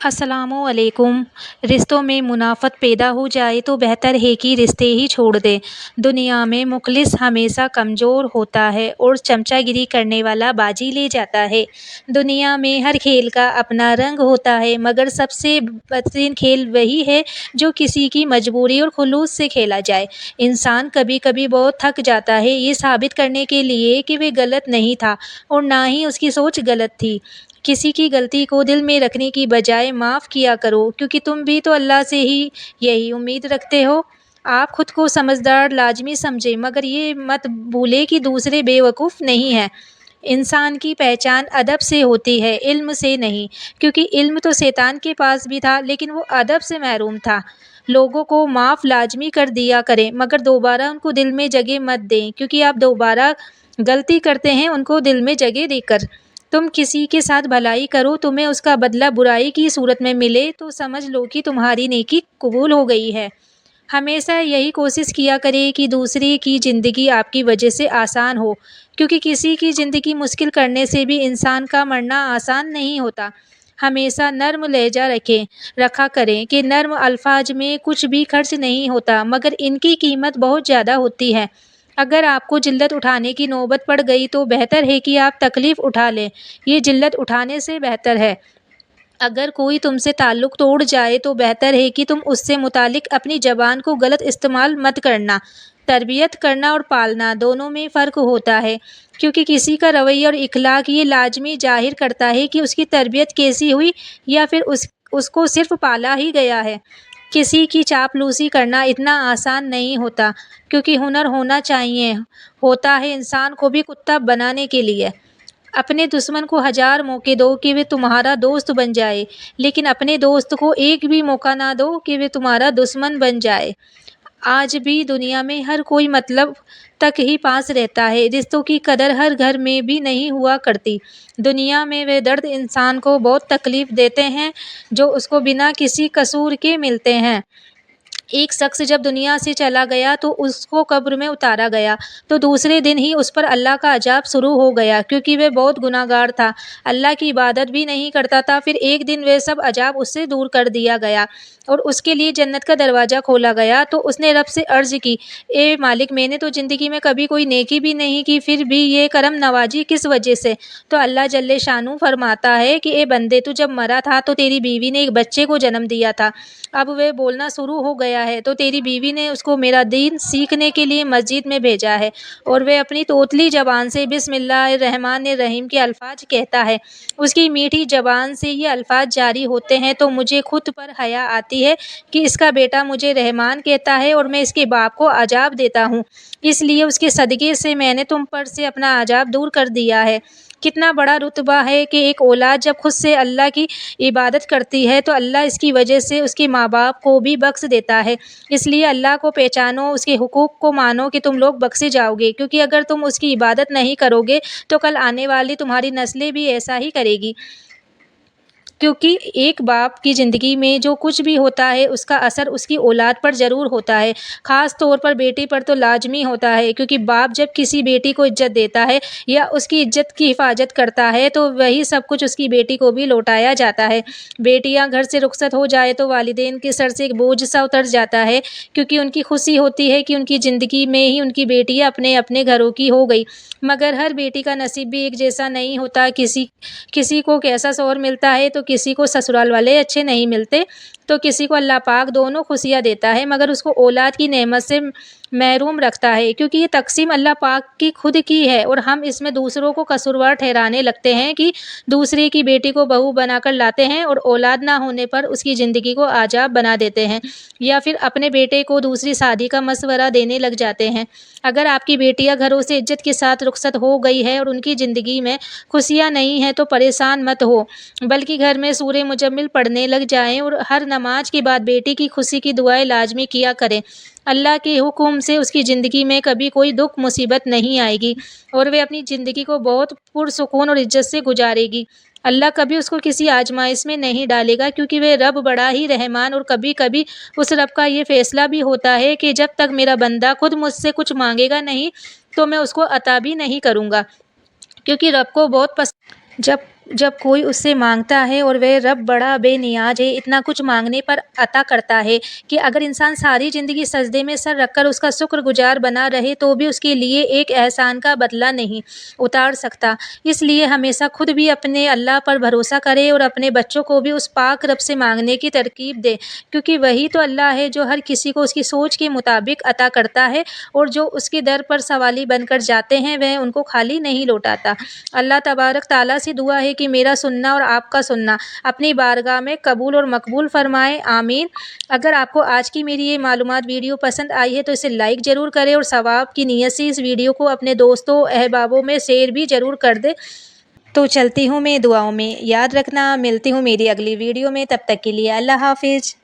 السلام علیکم۔ رشتوں میں منافعت پیدا ہو جائے تو بہتر ہے کہ رشتے ہی چھوڑ دیں۔ دنیا میں مخلص ہمیشہ کمزور ہوتا ہے اور چمچہ گیری کرنے والا بازی لے جاتا ہے۔ دنیا میں ہر کھیل کا اپنا رنگ ہوتا ہے، مگر سب سے بہترین کھیل وہی ہے جو کسی کی مجبوری اور خلوص سے کھیلا جائے۔ انسان کبھی کبھی بہت تھک جاتا ہے یہ ثابت کرنے کے لیے کہ وہ غلط نہیں تھا اور نہ ہی اس کی سوچ غلط تھی۔ کسی کی غلطی کو دل میں رکھنے کی بجائے معاف کیا کرو، کیونکہ تم بھی تو اللہ سے ہی یہی امید رکھتے ہو۔ آپ خود کو سمجھدار لازمی سمجھیں، مگر یہ مت بھولیں کہ دوسرے بے وقوف نہیں ہیں۔ انسان کی پہچان ادب سے ہوتی ہے، علم سے نہیں، کیونکہ علم تو شیطان کے پاس بھی تھا لیکن وہ ادب سے محروم تھا۔ لوگوں کو معاف لازمی کر دیا کریں، مگر دوبارہ ان کو دل میں جگہ مت دیں، کیونکہ آپ دوبارہ غلطی کرتے ہیں ان کو دل میں جگہ دے کر۔ تم کسی کے ساتھ بھلائی کرو، تمہیں اس کا بدلہ برائی کی صورت میں ملے تو سمجھ لو کہ تمہاری نیکی قبول ہو گئی ہے۔ ہمیشہ یہی کوشش کیا کریں کہ دوسرے کی زندگی آپ کی وجہ سے آسان ہو، کیونکہ کسی کی زندگی مشکل کرنے سے بھی انسان کا مرنا آسان نہیں ہوتا۔ ہمیشہ نرم لہجہ رکھا کریں کہ نرم الفاظ میں کچھ بھی خرچ نہیں ہوتا، مگر ان کی قیمت بہت زیادہ ہوتی ہے۔ اگر آپ کو ذلت اٹھانے کی نوبت پڑ گئی تو بہتر ہے کہ آپ تکلیف اٹھا لیں، یہ ذلت اٹھانے سے بہتر ہے۔ اگر کوئی تم سے تعلق توڑ جائے تو بہتر ہے کہ تم اس سے متعلق اپنی زبان کو غلط استعمال مت کرنا۔ تربیت کرنا اور پالنا دونوں میں فرق ہوتا ہے، کیونکہ کسی کا رویہ اور اخلاق یہ لازمی ظاہر کرتا ہے کہ اس کی تربیت کیسی ہوئی یا پھر اس کو صرف پالا ہی گیا ہے۔ کسی کی چاپلوسی کرنا اتنا آسان نہیں ہوتا، کیونکہ ہنر ہونا چاہیے ہوتا ہے انسان کو بھی کتا بنانے کے لیے۔ اپنے دشمن کو 1000 موقع دو کہ وہ تمہارا دوست بن جائے، لیکن اپنے دوست کو ایک بھی موقع نہ دو کہ وہ تمہارا دشمن بن جائے۔ آج بھی دنیا میں ہر کوئی مطلب تک ہی پاس رہتا ہے، رشتوں کی قدر ہر گھر میں بھی نہیں ہوا کرتی۔ دنیا میں وہ درد انسان کو بہت تکلیف دیتے ہیں جو اس کو بنا کسی قصور کے ملتے ہیں۔ ایک شخص جب دنیا سے چلا گیا تو اس کو قبر میں اتارا گیا تو دوسرے دن ہی اس پر اللہ کا عذاب شروع ہو گیا، کیونکہ وہ بہت گناہ گار تھا، اللہ کی عبادت بھی نہیں کرتا تھا۔ پھر ایک دن وہ سب عذاب اس سے دور کر دیا گیا اور اس کے لیے جنت کا دروازہ کھولا گیا تو اس نے رب سے عرض کی، اے مالک، میں نے تو زندگی میں کبھی کوئی نیکی بھی نہیں کی، پھر بھی یہ کرم نوازی کس وجہ سے؟ تو اللہ جل شانہ فرماتا ہے کہ اے بندے، تو جب مرا تھا تو تیری بیوی نے ایک بچے کو جنم دیا تھا، اب وہ بولنا شروع ہو گیا ہے تو تیری بیوی نے اس کو میرا دین سیکھنے کے لیے مسجد میں بھیجا ہے اور وہ اپنی توتلی زبان سے بسم اللہ الرحمن الرحیم کے الفاظ کہتا ہے، اس کی میٹھی زبان سے یہ الفاظ جاری ہوتے ہیں تو مجھے خود پر حیا آتی ہے کہ اس کا بیٹا مجھے رحمان کہتا ہے اور میں اس کے باپ کو عذاب دیتا ہوں، اس لیے اس کے صدقے سے میں نے تم پر سے اپنا عذاب دور کر دیا ہے۔ کتنا بڑا رتبہ ہے کہ ایک اولاد جب خود سے اللہ کی عبادت کرتی ہے تو اللہ اس کی وجہ سے اس کے ماں باپ کو بھی بخش دیتا ہے۔ اس لیے اللہ کو پہچانو، اس کے حقوق کو مانو کہ تم لوگ بخشے جاؤ گے، کیونکہ اگر تم اس کی عبادت نہیں کرو گے تو کل آنے والی تمہاری نسلیں بھی ایسا ہی کرے گی۔ کیونکہ ایک باپ کی زندگی میں جو کچھ بھی ہوتا ہے اس کا اثر اس کی اولاد پر ضرور ہوتا ہے، خاص طور پر بیٹی پر تو لازمی ہوتا ہے، کیونکہ باپ جب کسی بیٹی کو عزت دیتا ہے یا اس کی عزت کی حفاظت کرتا ہے تو وہی سب کچھ اس کی بیٹی کو بھی لوٹایا جاتا ہے۔ بیٹیاں گھر سے رخصت ہو جائے تو والدین کے سر سے ایک بوجھ سا اتر جاتا ہے، کیونکہ ان کی خوشی ہوتی ہے کہ ان کی زندگی میں ہی ان کی بیٹیاں اپنے اپنے گھروں کی ہو گئی، مگر ہر بیٹی کا نصیب بھی ایک جیسا نہیں ہوتا۔ کسی کو کیسا شوہر ملتا ہے تو کسی کو سسرال والے اچھے نہیں ملتے، تو کسی کو اللہ پاک دونوں خوشیاں دیتا ہے مگر اس کو اولاد کی نعمت سے محروم رکھتا ہے، کیونکہ یہ تقسیم اللہ پاک کی خود کی ہے اور ہم اس میں دوسروں کو قصوروار ٹھہرانے لگتے ہیں کہ دوسرے کی بیٹی کو بہو بنا کر لاتے ہیں اور اولاد نہ ہونے پر اس کی زندگی کو عذاب بنا دیتے ہیں، یا پھر اپنے بیٹے کو دوسری شادی کا مشورہ دینے لگ جاتے ہیں۔ اگر آپ کی بیٹیاں گھروں سے عزت کے ساتھ رخصت ہو گئی ہے اور ان کی زندگی میں خوشیاں نہیں ہیں تو پریشان مت ہو، بلکہ گھر میں سورہ مزمل پڑھنے لگ جائیں اور ہر نماز کے بعد بیٹی کی خوشی کی دعائیں لازمی کیا کریں۔ اللہ کے حکم سے اس کی زندگی میں کبھی کوئی دکھ مصیبت نہیں آئے گی اور وہ اپنی زندگی کو بہت پرسکون اور عزت سے گزارے گی۔ اللہ کبھی اس کو کسی آزمائش میں نہیں ڈالے گا، کیونکہ وہ رب بڑا ہی رحمان، اور کبھی کبھی اس رب کا یہ فیصلہ بھی ہوتا ہے کہ جب تک میرا بندہ خود مجھ سے کچھ مانگے گا نہیں تو میں اس کو عطا بھی نہیں کروں گا، کیونکہ رب کو بہت جب کوئی اس سے مانگتا ہے اور وہ رب بڑا بے نیاز ہے، اتنا کچھ مانگنے پر عطا کرتا ہے کہ اگر انسان ساری زندگی سجدے میں سر رکھ کر اس کا شکر گزار بنا رہے تو بھی اس کے لیے ایک احسان کا بدلہ نہیں اتار سکتا۔ اس لیے ہمیشہ خود بھی اپنے اللہ پر بھروسہ کرے اور اپنے بچوں کو بھی اس پاک رب سے مانگنے کی ترغیب دے، کیونکہ وہی تو اللہ ہے جو ہر کسی کو اس کی سوچ کے مطابق عطا کرتا ہے، اور جو اس کے در پر سوالی بن کر جاتے ہیں وہ ان کو خالی نہیں لوٹاتا۔ اللہ تبارک تعالیٰ سے دعا ہے کہ میرا سننا اور آپ کا سننا اپنی بارگاہ میں قبول اور مقبول فرمائے، آمین۔ اگر آپ کو آج کی میری یہ معلومات ویڈیو پسند آئی ہے تو اسے لائک ضرور کریں اور ثواب کی نیت سے اس ویڈیو کو اپنے دوستوں احبابوں میں شیئر بھی ضرور کر دیں۔ تو چلتی ہوں میں دعاؤں میں، یاد رکھنا، ملتی ہوں میری اگلی ویڈیو میں، تب تک کے لیے اللہ حافظ۔